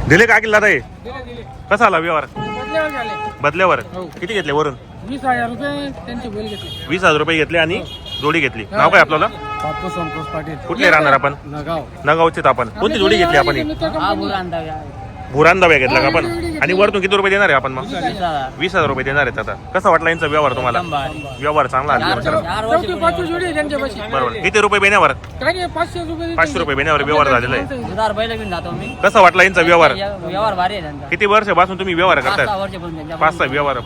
दिले का किल्ला हे कसा आला व्यवहार बदल्यावर हो. किती घेतले वरून 20,000 रुपये त्यांचे बैल घेतले. 20,000 रुपये घेतले आणि जोडी घेतली. नाव काय आपल्याला बापू संतोष पाटील कुठले राहणार आपण नगाव. नगावचेत आपण कोणती जोडी घेतली आपण ही? हा बुरांदा भुरान दव्या घेतला का आपण आणि वरतून किती रुपये देणार आहे आपण मग 20,000 रुपये देणार आहेत आता कसा वाटला यांचा व्यवहार तुम्हाला व्यवहार चांगला आला चौथी पाचवी जोडी आहे त्यांच्यापाशी. बरोबर किती रुपये बेण्यावर काय नाही 500 रुपये 500 रुपये बेण्यावर व्यवहार झालेला आहे उधार बैल घेऊन जातो मी. कसा वाटला यांचा व्यवहार व्यवहार भारी आहे त्यांचा. किती वर्षापासून तुम्ही व्यवहार 5-6 करताय वर्षापासून त्यांच्या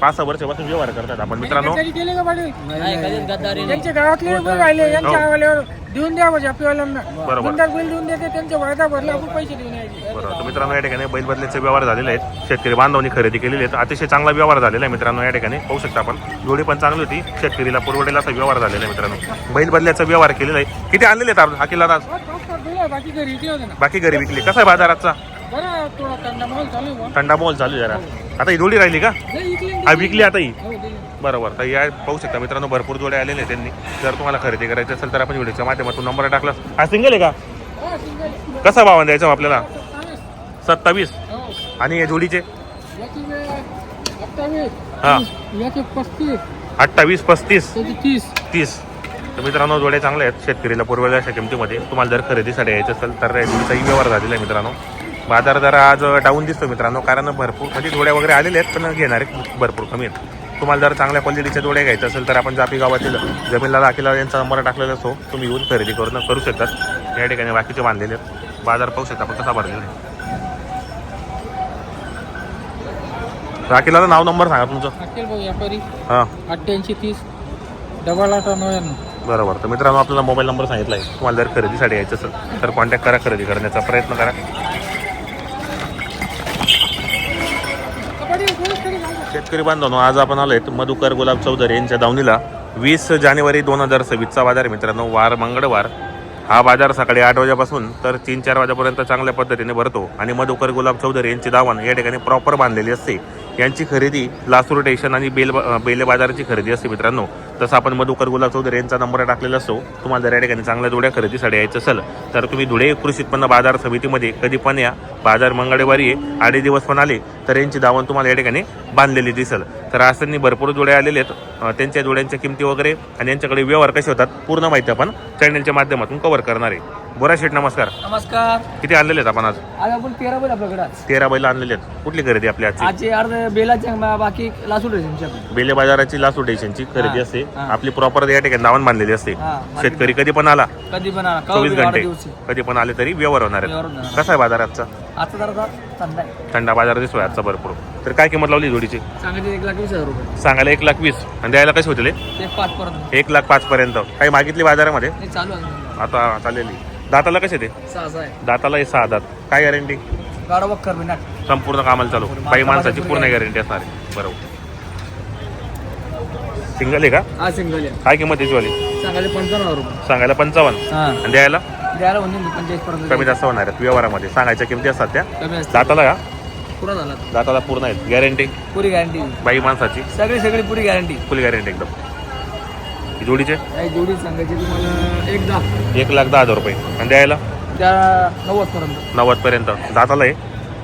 5-6 वर्षापासून व्यवहार करतात आपण मित्रांनो कधी केले का पाटील? नाही, कधीच गद्दारी नाही. त्यांच्या गावातले बैल राहिले यांच्या हो. हवाल्यावर देऊन द्या म्हणजे आपल्यावाल्यांना. बरोबर. दोनदार बैल देऊन देते त्यांचे वायदा भरले आपण पैसे देऊन यायचे. बरोबर तर मित्रांनो या ठिकाणी बैल बदलेचे व्यवहार झालेले आहेत शेतकरी बांधवांनी खरेदी केलेले आहेत अतिशय चांगला व्यवहार झालेला आहे मित्रांनो या ठिकाणी पाहू शकता आपण जोडी पण चांगली होती शेतकरीला परवडेल असा व्यवहार झालेला आहे मित्रांनो बैल बदल्याचा व्यवहार केलेला आहे किती आणलेले आहेत आपण अखिल दादा बाकी घरी विकले होते ना. बाकी घरी विकली कसा आहे बाजाराचा बरं थोडा थंडा माल चालू आहे बुवा. थंडा मोल चालू आहे जरा आता ही जोडी राहिली का नाही, विकली ना. हा विकली आता ही हो, दिली. बरोबर तर या पाहू शकता मित्रांनो भरपूर जोड्या आलेले आहेत त्यांनी जर तुम्हाला खरेदी करायची असेल तर आपण व्हिडिओच्या माध्यमातून नंबर टाकला हा सिंगल आहे का हा, सिंगल. कसा भाव द्यायचा आपल्याला 27. 27 हो. आणि या जोडीचे याची वेळ 28. हा याचे 35. 28 35 त्याची 30. 30 तर मित्रांनो जोड्या चांगल्या आहेत शेतकरीला पुरवल्या अशा किमतीमध्ये तुम्हाला जर खरेदीसाठी यायचं असेल तर जोडीचाही व्यवहार झालेला आहे मित्रांनो बाजार जरा आज डाऊन दिसतो मित्रांनो कारण भरपूर म्हणजे जोड्या वगैरे आलेल्या आहेत पण घेणारे भरपूर कमी आहेत तुम्हाला जर चांगल्या क्वालिटीच्या जोड्या घ्यायच्या असेल तर आपण जापी गावातील जमीनला अखिला यांचा नंबर टाकलेला असतो तुम्ही येऊन खरेदी करू शकतात या ठिकाणी बाकीचे बांधलेले आहेत बाजार पाहू शकता आपण कसा भरलेला आहे राखीला नाव नंबर सांगा तुमचं अखिल भाऊ व्यापारी हां 88 30 8899. बरोबर तर मित्रांनो आपल्याला मोबाईल नंबर सांगितला आहे तुम्हाला जर खरेदीसाठी यायचं असेल तर कॉन्टॅक्ट करा खरेदी करण्याचा प्रयत्न करा शेतकरी बांधवांनो आज आपण आलोय मधुकर गुलाब चौधरी यांच्या दावणीला 20 जानेवारी 2026चा बाजार आहे मित्रांनो वार मंगळवार हा बाजार सकाळी 8 वाजेपासून तर 3-4 वाजेपर्यंत चांगल्या पद्धतीने भरतो आणि मधुकर गुलाब चौधरी यांची दावण या ठिकाणी प्रॉपर बांधलेली असते यांची खरेदी लासूर स्टेशन आणि बेले बाजाराची खरेदी असते मित्रांनो तसं आपण मधुकर गुलाब चौधरी यांचा नंबर टाकलेला असतो तुम्हाला जर या ठिकाणी चांगल्या जोड्या खरेदीसाठी यायचं असेल तर तुम्ही धुळे कृषी उत्पन्न बाजार समितीमध्ये कधी पण या बाजार मंगळवारी आहे 8 दिवस पण आले तर यांची दावण तुम्हाला या ठिकाणी बांधलेली दिसेल तर आज त्यांनी भरपूर जोड्या आलेले आहेत त्यांच्या जोड्यांच्या किमती वगैरे आणि यांच्याकडे व्यवहार कसे होतात पूर्ण माहिती आपण चॅनलच्या माध्यमातून कव्हर करणार आहे बोरा शेठ नमस्कार नमस्कार. किती आणलेले आहेत आपण आज आज आपण 13 बैल आपल्याकडे आज. 13 बैल आणलेले आहेत कुठली खरेदी आपली आजची आजचे अर्ध बेलाचे बाकी लासूर आहे त्यांच्या. बेले बाजाराची लासूर स्टेशनची खरेदी हा, असते हा. आपली प्रॉपर या ठिकाणी दावण बांधलेली असते हा, शेतकरी कधी पण आला कधी पण आला 24 घंटे दिवशी कधी पण आले तरी व्यवहार होणार व्यवहार आहे होणार. कसा आहे बाजार आजचा आता जरा थंड आहे. थंडा बाजार दिसतोय आजचा भरपूर तर काय किंमत लावली जोडीची सांगायचे 1,20,000 रुपये. सांगायला 1,20,000 आणि द्यायला कसे होतील 1,05,000 पर्यंत 1,05,000 पर्यंत काही मागितली बाजारामध्ये हे चालू आहे. आता चाललेली दाताला कसे ते 6 आहे. दाताला हे 6 दात काय गॅरंटी गाडा बक्कर बिनाट. संपूर्ण कामाला चालू बाई माणसाची पूर्ण गॅरंटी असणार आहे बरोबर सिंगल आहे का हा सिंगल आहे. काय किंमत त्याची वाली सांगायचे 55,000 रुपये. सांगायला 55 हा आणि द्यायला द्यायला म्हणजे 45 पर्यंत कमी जास्त होणार आहेत व्यवहारामध्ये सांगायच्या किमती असतात त्या कमी असते. दाताला का पुरा झाला. दाताला पूर्ण आहेत गॅरंटी पुरी गॅरंटी बाई माणसाची सगळी पुरी गॅरंटी. फुल गॅरंटी एकदम ही जोडीचे काही जोडी सांगायची तुम्हाला 1,10,000 1,10,000 रुपये आणि द्यायला त्या 90 पर्यंत 90 पर्यंत दाताला आहे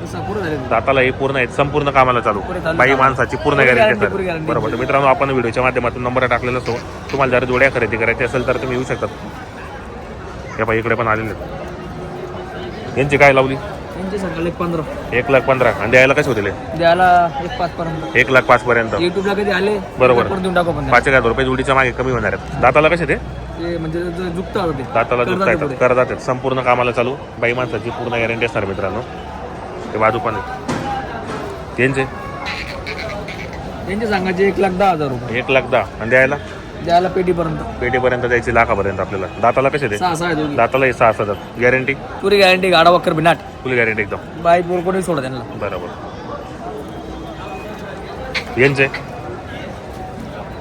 तसं पुरं झाले. दाताला हे पूर्ण आहेत संपूर्ण कामाला चालू पुरे चालू. बाई माणसाची पूर्ण पुरी गॅरंटी guarantee, असतात पुरी guarantee. बरोबर तर मित्रांनो आपण व्हिडिओच्या माध्यमातून नंबर टाकलेला असतो तुम्हाला जर जोड्या खरेदी करायची असेल तर तुम्ही येऊ शकतात या बाई इकडे पण आलेले आहेत यांची काय लावली त्यांचे सांगायला 1,15,000 1,15,000 आणि द्यायला कसे होतील द्यायला 1,05,000 पर्यंत 1,05,000 पर्यंत युट्यूबला कधी आले बरोबर. करून देऊन टाकू आपण 5,000 रुपये जोडीच्या मागे कमी होणार आहेत दाताला कसे ते ते म्हणजे जुकता होते दाताला करतात दुखता येतात पुढे. करतात आहेत संपूर्ण कामाला चालू बाई माणसाची पूर्ण गॅरंटी असणार मित्रांनो ते बाजू पण आहेत त्यांचे त्यांचे सांगायचे 1,10,000 रुपये 1,10,000 आणि द्यायला द्यायला पेटीपर्यंत पेटीपर्यंत द्यायची लाखापर्यंत आपल्याला दाताला कसे ते 6 आहे दोन्ही. दाताला हे 6,000 गॅरंटी पुरी गॅरंटी गाडा वक्कर बिनाट फुल गॅरंटी एकदम बाईक बोल कोणी सोडा त्यांना बरोबर यांचे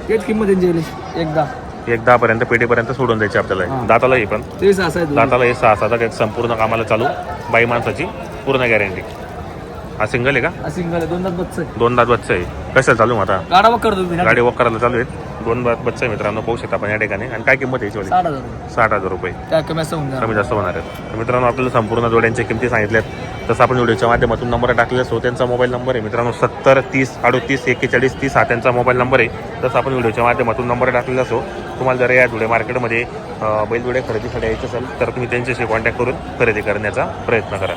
तेच किंमत त्यांची 1,10,000 1,10,000 पर्यंत पेटीपर्यंत सोडून द्यायची आपल्याला हा. दाताला हे पण ते 6 आहे दोन्ही. दाताला हे 6,000 संपूर्ण कामाला चालू बाई माणसाची पूर्ण गॅरंटी हा सिंगल आहे का? हा सिंगल आहे, 2 दात बच्चा आहे. 2 दात बच्चा आहे. कशाला चालू आहे आता? गाडा वक्कर दूध बिनाट. गाडी वॉकराला चालू आहे. 2 दात बच्चा आहे मित्रांनो, पाहू शकता आपण या ठिकाणी. आणि काय किंमत आहे याची? 60,000 रुपये. 60,000 रुपये. त्या कमी असं होऊन जाणार. कमी जास्त होणार आहेत. तर मित्रांनो आपल्याला संपूर्ण जोड्यांच्या किमती सांगितल्यात, तसं आपण व्हिडिओच्या माध्यमातून नंबर टाकलेला असतो. त्यांचा मोबाईल नंबर आहे मित्रांनो 70 30 38 41 30 हा त्यांचा मोबाईल नंबर आहे. तसं आपण व्हिडिओच्या माध्यमातून नंबर टाकलेला असो. तुम्हाला जर या धुळे मार्केटमध्ये बैलजोडे खरेदीसाठी यायचं असेल तर तुम्ही त्यांच्याशी कॉन्टॅक्ट करून खरेदी करण्याचा प्रयत्न करा.